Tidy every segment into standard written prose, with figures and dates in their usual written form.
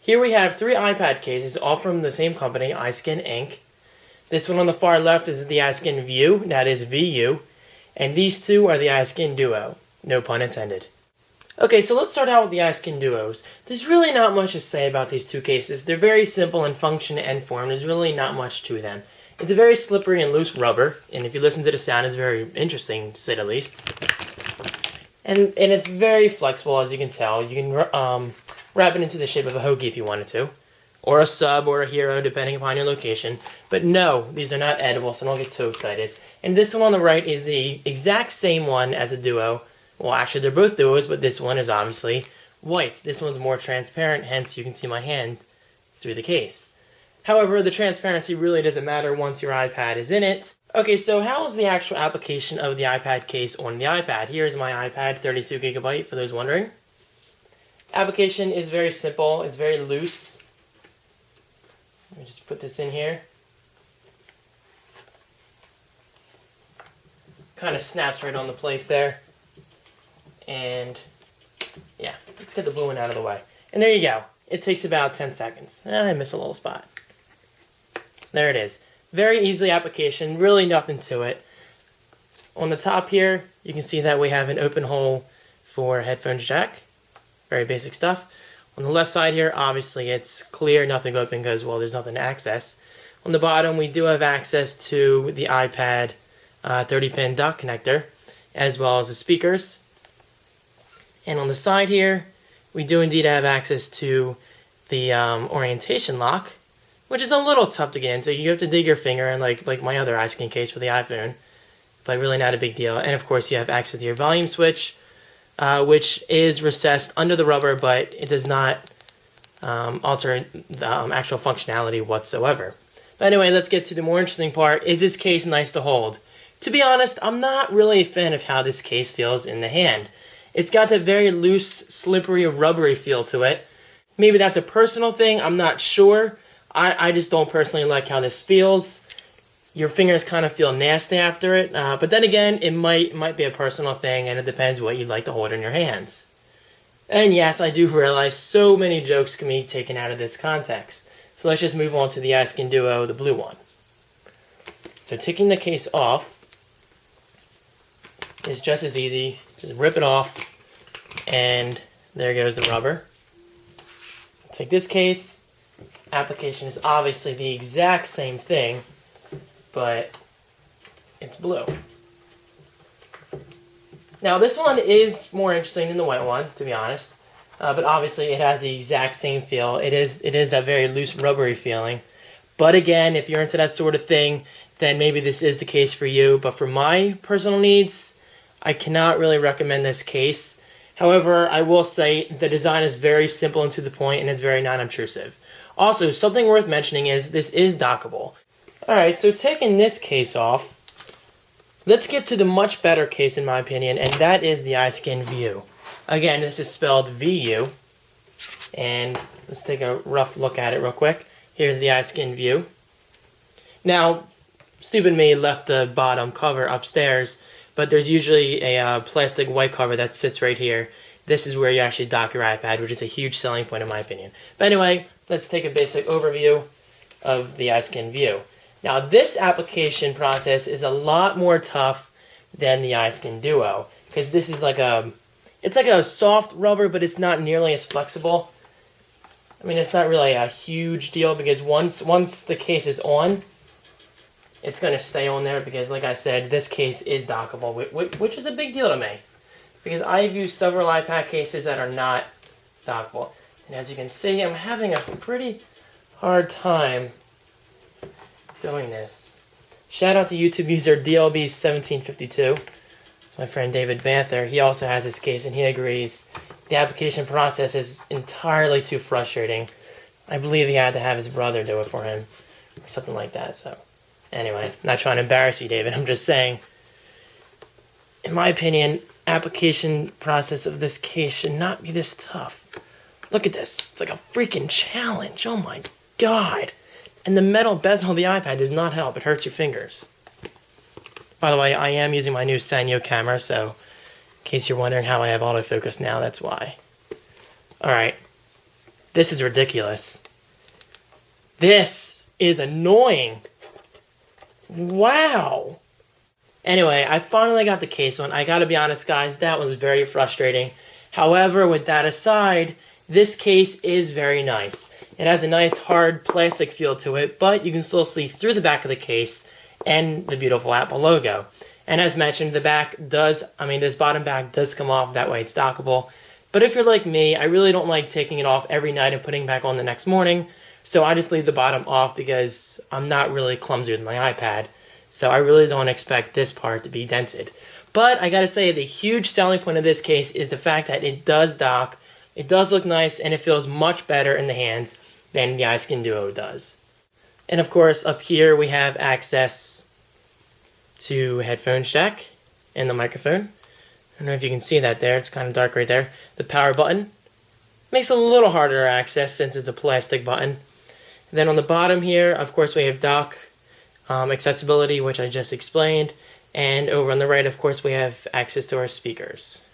Here we have 3 iPad cases, all from the same company, iSkin Inc. This one on the far left is the iSkin View, that is VU, and these two are the iSkin Duo, no pun intended. Okay, so let's start out with the iSkin Duos. There's really not much to say about these two cases. They're very simple in function and form. There's really not much to them. It's a very slippery and loose rubber, and if you listen to the sound, it's very interesting, to say the least. And it's very flexible, as you can tell. You can wrap it into the shape of a hoagie if you wanted to, or a sub or a hero, depending upon your location. But no, these are not edible, so don't get too excited. And this one on the right is the exact same one as a Duo. Well, actually, they're both Duos, but this one is obviously white. This one's more transparent, hence you can see my hand through the case. However, the transparency really doesn't matter once your iPad is in it. Okay, so how is the actual application of the iPad case on the iPad? Here's my iPad, 32GB, for those wondering. Application is very simple. It's very loose. Let me just put this in here. Kind of snaps right on the place there. And yeah, let's get the blue one out of the way. And there you go. It takes about 10 seconds. I missed a little spot. There it is. Very easy application, really nothing to it. On the top here, you can see that we have an open hole for headphones jack. Very basic stuff. On the left side here, obviously it's clear, nothing open because, well, there's nothing to access. On the bottom, we do have access to the iPad 30-pin dock connector, as well as the speakers. And on the side here, we do indeed have access to the orientation lock, which is a little tough to get into. You have to dig your finger in, like my other iSkin case for the iPhone, but really not a big deal. And of course, you have access to your volume switch, which is recessed under the rubber, but it does not alter the actual functionality whatsoever. But anyway, let's get to the more interesting part. Is this case nice to hold? To be honest, I'm not really a fan of how this case feels in the hand. It's got that very loose, slippery, rubbery feel to it. Maybe that's a personal thing, I'm not sure. I just don't personally like how this feels. Your fingers kind of feel nasty after it. But then again, it might be a personal thing, and it depends what you'd like to hold in your hands. And yes, I do realize so many jokes can be taken out of this context. So let's just move on to the iSkin Duo, the blue one. So taking the case off is just as easy. Just rip it off, and there goes the rubber. Take this case. Application is obviously the exact same thing, but it's blue. Now this one is more interesting than the white one, to be honest, but obviously it has the exact same feel. It is that very loose, rubbery feeling. But again, if you're into that sort of thing, then maybe this is the case for you. But for my personal needs, I cannot really recommend this case. However, I will say the design is very simple and to the point, and it's very non-obtrusive. Also, something worth mentioning is this is dockable. Alright, so taking this case off, let's get to the much better case in my opinion, and that is the iSkin View. Again, this is spelled VU, and let's take a rough look at it real quick. Here's the iSkin View. Now, stupid me left the bottom cover upstairs, but there's usually a plastic white cover that sits right here. This is where you actually dock your iPad, which is a huge selling point in my opinion. But anyway, let's take a basic overview of the iSkin View. Now this application process is a lot more tough than the iSkin Duo, because this is it's like a soft rubber, but it's not nearly as flexible. I mean, it's not really a huge deal, because once the case is on, it's going to stay on there, because like I said, this case is dockable, which is a big deal to me, because I've used several iPad cases that are not dockable. And as you can see, I'm having a pretty hard time doing this. Shout out to YouTube user DLB1752. It's my friend David Banther. He also has this case, and he agrees. The application process is entirely too frustrating. I believe he had to have his brother do it for him, or something like that, so... Anyway, not trying to embarrass you, David. I'm just saying, in my opinion, application process of this case should not be this tough. Look at this. It's like a freaking challenge. Oh my god. And the metal bezel of the iPad does not help. It hurts your fingers. By the way, I am using my new Sanyo camera, so in case you're wondering how I have autofocus now, that's why. Alright. This is ridiculous. This is annoying. Wow. Anyway, I finally got the case on. I gotta be honest, guys, that was very frustrating. However, with that aside, this case is very nice. It has a nice hard plastic feel to it, but you can still see through the back of the case and the beautiful Apple logo. And as mentioned, the back does, this bottom back does come off, that way it's dockable. But if you're like me, I really don't like taking it off every night and putting it back on the next morning. So I just leave the bottom off because I'm not really clumsy with my iPad. So I really don't expect this part to be dented. But I gotta say, the huge selling point of this case is the fact that it does dock, it does look nice, and it feels much better in the hands than the iSkin Duo does. And of course, up here we have access to headphone jack and the microphone. I don't know if you can see that there, it's kind of dark right there. The power button makes it a little harder to access since it's a plastic button. And then on the bottom here, of course, we have dock accessibility, which I just explained. And over on the right, of course, we have access to our speakers.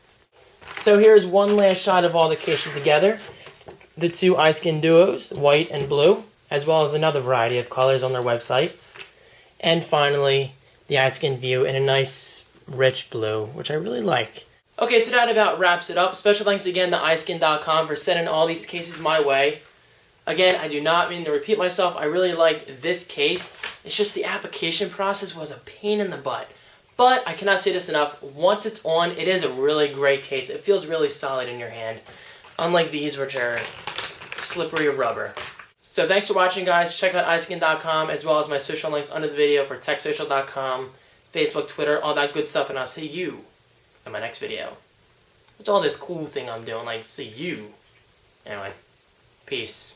So here's one last shot of all the cases together. The two iSkin Duos, white and blue, as well as another variety of colors on their website. And finally, the iSkin View in a nice, rich blue, which I really like. Okay, so that about wraps it up. Special thanks again to iSkin.com for sending all these cases my way. Again, I do not mean to repeat myself. I really liked this case. It's just the application process was a pain in the butt. But I cannot say this enough. Once it's on, it is a really great case. It feels really solid in your hand. Unlike these, which are slippery rubber. So thanks for watching, guys. Check out iSkin.com as well as my social links under the video for techsocial.com, Facebook, Twitter, all that good stuff. And I'll see you in my next video. What's all this cool thing I'm doing? Like, see you. Anyway, peace.